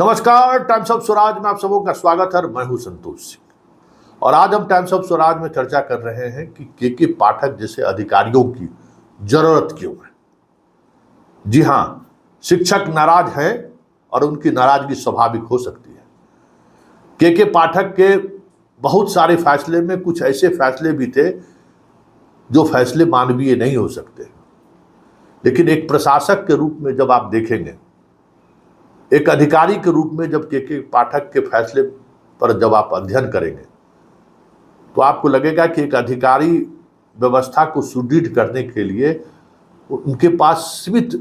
नमस्कार, times of Swaraj में आप सबों का स्वागत है। मैं हूं संतोष सिंह और आज हम टाइम्स ऑफ स्वराज में चर्चा कर रहे हैं कि के पाठक जैसे अधिकारियों की जरूरत क्यों है। जी हां, शिक्षक नाराज हैं और उनकी नाराजगी स्वाभाविक हो सकती है। के पाठक के बहुत सारे फैसले में कुछ ऐसे फैसले भी थे जो फैसले मानवीय नहीं हो सकते, लेकिन एक प्रशासक के रूप में जब आप देखेंगे, एक अधिकारी के रूप में जब के पाठक के फैसले पर जब आप अध्ययन करेंगे तो आपको लगेगा कि एक अधिकारी व्यवस्था को सुदृढ़ करने के लिए उनके पास सीमित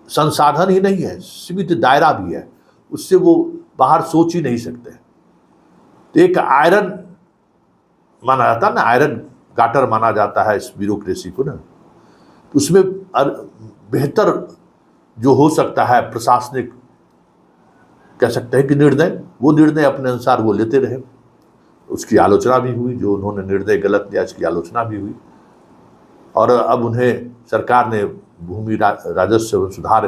संसाधन ही नहीं है, सीमित दायरा भी है, उससे वो बाहर सोच ही नहीं सकते। तो एक आयरन माना जाता है ना, आयरन गाटर माना जाता है इस ब्यूरोक्रेसी को ना, तो उसमें बेहतर जो हो सकता है प्रशासनिक कह सकते हैं कि निर्णय, वो निर्णय अपने अनुसार वो लेते रहे। उसकी आलोचना भी हुई, जो उन्होंने निर्णय गलत लिया इसकी आलोचना भी हुई और अब उन्हें सरकार ने भूमि राजस्व एवं सुधार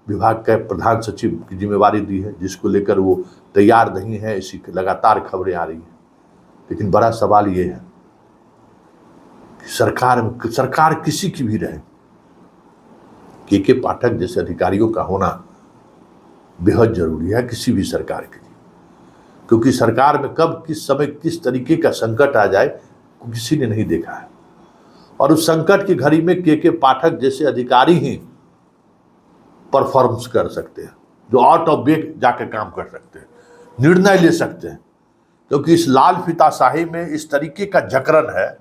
विभाग के प्रधान सचिव की जिम्मेवारी दी है, जिसको लेकर वो तैयार नहीं है। इसी लगातार खबरें आ रही हैं, लेकिन बड़ा सवाल ये है कि सरकार किसी की भी रहे, के पाठक जैसे अधिकारियों का होना बेहद जरूरी है किसी भी सरकार के लिए, क्योंकि सरकार में कब किस समय किस तरीके का संकट आ जाए किसी ने नहीं देखा है। और उस संकट की घड़ी में के पाठक जैसे अधिकारी ही परफॉर्म्स कर सकते हैं, जो आउट ऑफ वेक जाकर काम कर सकते हैं, निर्णय ले सकते हैं, क्योंकि इस लाल फीताशाही में इस तरीके का जकड़न है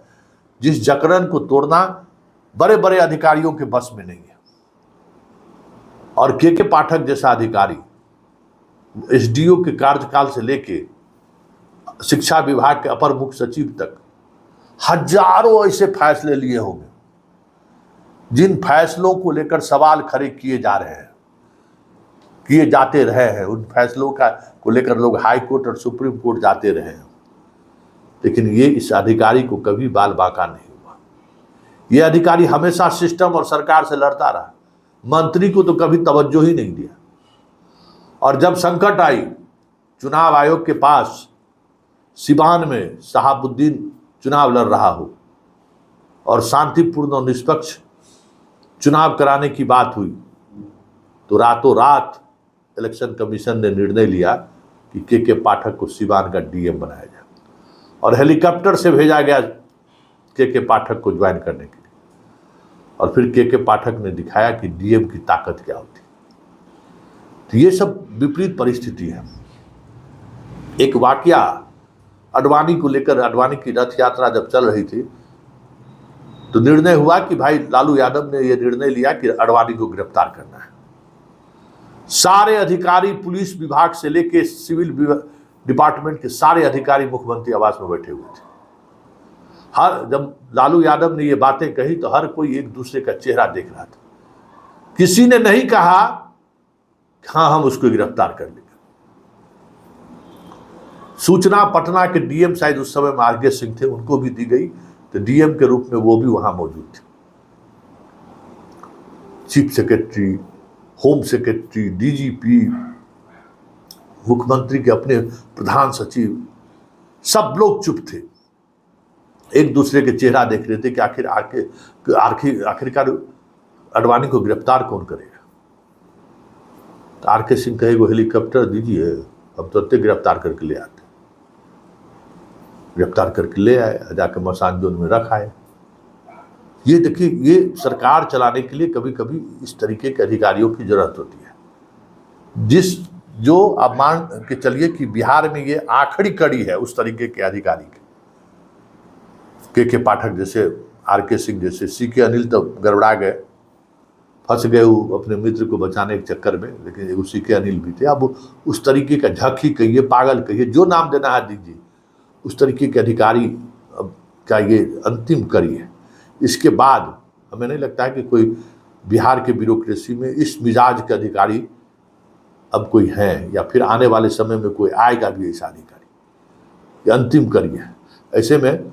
जिस जकड़न को तोड़ना बड़े बड़े अधिकारियों के बस में नहीं है। और के पाठक जैसा अधिकारी एसडीओ के कार्यकाल से लेके शिक्षा विभाग के अपर मुख्य सचिव तक हजारों ऐसे फैसले लिए होंगे, जिन फैसलों को लेकर सवाल खड़े किए जाते रहे हैं। उन फैसलों को लेकर लोग हाई कोर्ट और सुप्रीम कोर्ट जाते रहे हैं, लेकिन ये इस अधिकारी को कभी बाल बांका नहीं हुआ। ये अधिकारी हमेशा सिस्टम और सरकार से लड़ता रहा, मंत्री को तो कभी तवज्जो ही नहीं दिया। और जब संकट आई, चुनाव आयोग के पास सिवान में शहाबुद्दीन चुनाव लड़ रहा हो और शांतिपूर्ण और निष्पक्ष चुनाव कराने की बात हुई, तो रातों रात इलेक्शन कमीशन ने निर्णय लिया कि के पाठक को सिवान का डीएम बनाया जाए और हेलीकॉप्टर से भेजा गया के पाठक को ज्वाइन करने के लिए। और फिर के पाठक ने दिखाया कि डीएम की ताकत क्या होती है। तो ये सब विपरीत परिस्थिति है। एक वाकया अडवाणी को लेकर, अडवाणी की रथ यात्रा जब चल रही थी तो निर्णय हुआ कि भाई लालू यादव ने यह निर्णय लिया कि अडवाणी को गिरफ्तार करना है। सारे अधिकारी, पुलिस विभाग से लेकर सिविल डिपार्टमेंट के सारे अधिकारी मुख्यमंत्री आवास में बैठे हुए थे। जब लालू यादव ने ये बातें कही तो हर कोई एक दूसरे का चेहरा देख रहा था। किसी ने नहीं कहा हाँ हम उसको गिरफ्तार कर लेंगे। सूचना पटना के डीएम शायद उस समय में आरके सिंह थे, उनको भी दी गई, तो डीएम के रूप में वो भी वहां मौजूद थे। Chief secretary, home secretary, DGP, मुख्यमंत्री के अपने प्रधान सचिव, सब लोग चुप थे, एक दूसरे के चेहरा देख रहे थे कि आखिरकार अडवाणी को गिरफ्तार कौन करेगा। तो आरके सिंह कहे वो हेलीकॉप्टर दीजिए, हम तुरंत गिरफ्तार करके ले आते। गिरफ्तार करके ले आए, जाकर मसान जोन में रख आए। ये देखिए, ये सरकार चलाने के लिए कभी कभी इस तरीके के अधिकारियों की जरूरत होती है। जो आप मान के चलिए कि बिहार में ये आखिरी कड़ी है उस तरीके के अधिकारी के पाठक जैसे, आरके सिंह जैसे। सीके अनिल तो गड़बड़ा गए, फंस गए वो अपने मित्र को बचाने के चक्कर में, लेकिन वो सीके अनिल भी थे। अब उस तरीके का झक्की कहिए, पागल कहिए, जो नाम देना है दीजिए, उस तरीके के अधिकारी अब का ये अंतिम कड़ी है। इसके बाद हमें नहीं लगता है कि कोई बिहार के ब्यूरोक्रेसी में इस मिजाज के अधिकारी अब कोई है, या फिर आने वाले समय में कोई आएगा भी ऐसा अधिकारी। ये अंतिम कड़ी है। ऐसे में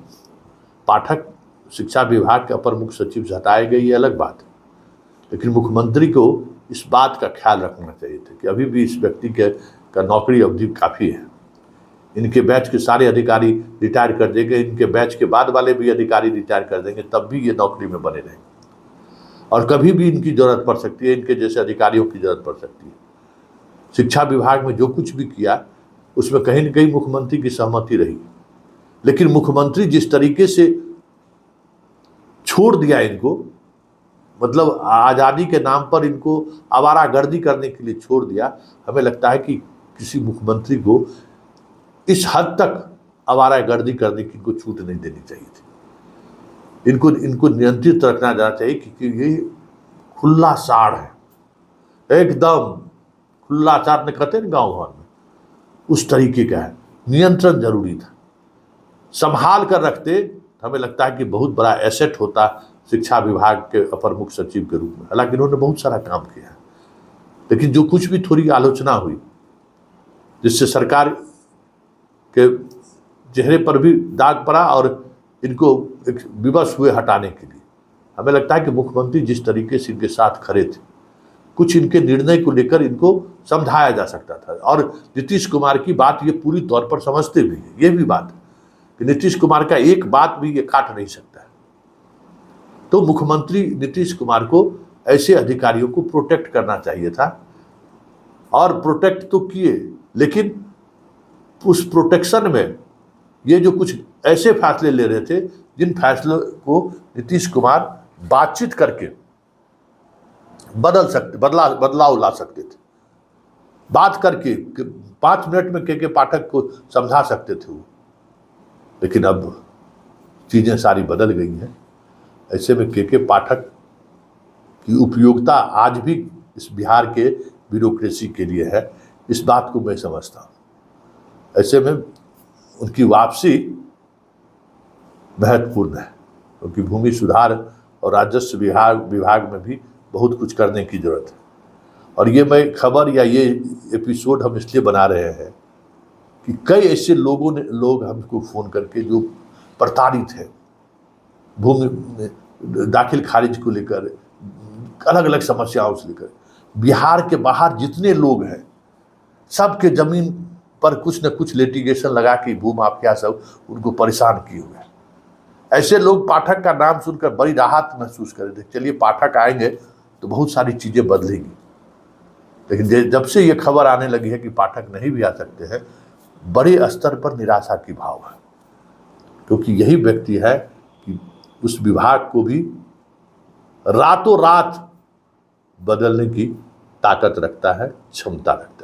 पाठक शिक्षा विभाग के अपर मुख्य सचिव से हटाए गए, ये अलग बात है, लेकिन मुख्यमंत्री को इस बात का ख्याल रखना चाहिए था कि अभी भी इस व्यक्ति का नौकरी अवधि काफ़ी है। इनके बैच के सारे अधिकारी रिटायर कर देंगे, इनके बैच के बाद वाले भी अधिकारी रिटायर कर देंगे, तब भी ये नौकरी में बने रहेंगे और कभी भी इनकी जरूरत पड़ सकती है, इनके जैसे अधिकारियों की जरूरत पड़ सकती है। शिक्षा विभाग में जो कुछ भी किया उसमें कहीं न कहीं मुख्यमंत्री की सहमति रही, लेकिन मुख्यमंत्री जिस तरीके से छोड़ दिया इनको, मतलब आज़ादी के नाम पर इनको आवारागर्दी करने के लिए छोड़ दिया, हमें लगता है कि किसी मुख्यमंत्री को इस हद तक आवारागर्दी करने की इनको छूट नहीं देनी चाहिए थी। इनको नियंत्रित रखना जाना चाहिए क्योंकि ये खुला साड़ है, एकदम खुला साड़ ने कहते हैं गाँव घर में, उस तरीके का है। नियंत्रण जरूरी था, संभाल कर रखते, हमें लगता है कि बहुत बड़ा एसेट होता शिक्षा विभाग के अपर मुख्य सचिव के रूप में। हालांकि इन्होंने बहुत सारा काम किया, लेकिन जो कुछ भी थोड़ी आलोचना हुई जिससे सरकार के चेहरे पर भी दाग पड़ा और इनको एक विवश हुए हटाने के लिए, हमें लगता है कि मुख्यमंत्री जिस तरीके से इनके साथ खड़े थे, कुछ इनके निर्णय को लेकर इनको समझाया जा सकता था। और नीतीश कुमार की बात ये पूरी तौर पर समझते भी हैं, ये भी बात है कि नीतीश कुमार का एक बात भी ये काट नहीं सकता है। तो मुख्यमंत्री नीतीश कुमार को ऐसे अधिकारियों को प्रोटेक्ट करना चाहिए था और प्रोटेक्ट तो किए, लेकिन उस प्रोटेक्शन में ये जो कुछ ऐसे फैसले ले रहे थे जिन फैसलों को नीतीश कुमार बातचीत करके बदलाव ला सकते थे, बात करके 5 मिनट में के पाठक को समझा सकते थे वो। लेकिन अब चीज़ें सारी बदल गई हैं। ऐसे में के पाठक की उपयोगिता आज भी इस बिहार के ब्यूरोक्रेसी के लिए है, इस बात को मैं समझता हूँ। ऐसे में उनकी वापसी महत्वपूर्ण है क्योंकि भूमि सुधार और राजस्व विभाग में भी बहुत कुछ करने की जरूरत है। और ये मैं खबर या ये एपिसोड हम इसलिए बना रहे हैं कि कई ऐसे लोग हमको फ़ोन करके जो प्रताड़ित हैं भूमि दाखिल खारिज को लेकर, अलग अलग समस्याओं से लेकर, बिहार के बाहर जितने लोग हैं सबके ज़मीन पर कुछ न कुछ लिटिगेशन लगा के भूमाफिया सब उनको परेशान किए हुए हैं। ऐसे लोग पाठक का नाम सुनकर बड़ी राहत महसूस कर रहे थे, चलिए पाठक आएंगे तो बहुत सारी चीज़ें बदलेंगी। लेकिन जब से ये खबर आने लगी है कि पाठक नहीं भी आ सकते हैं, बड़े स्तर पर निराशा की भाव है, क्योंकि यही व्यक्ति है कि उस विभाग को भी रातों रात बदलने की ताकत रखता है, क्षमता रखता है।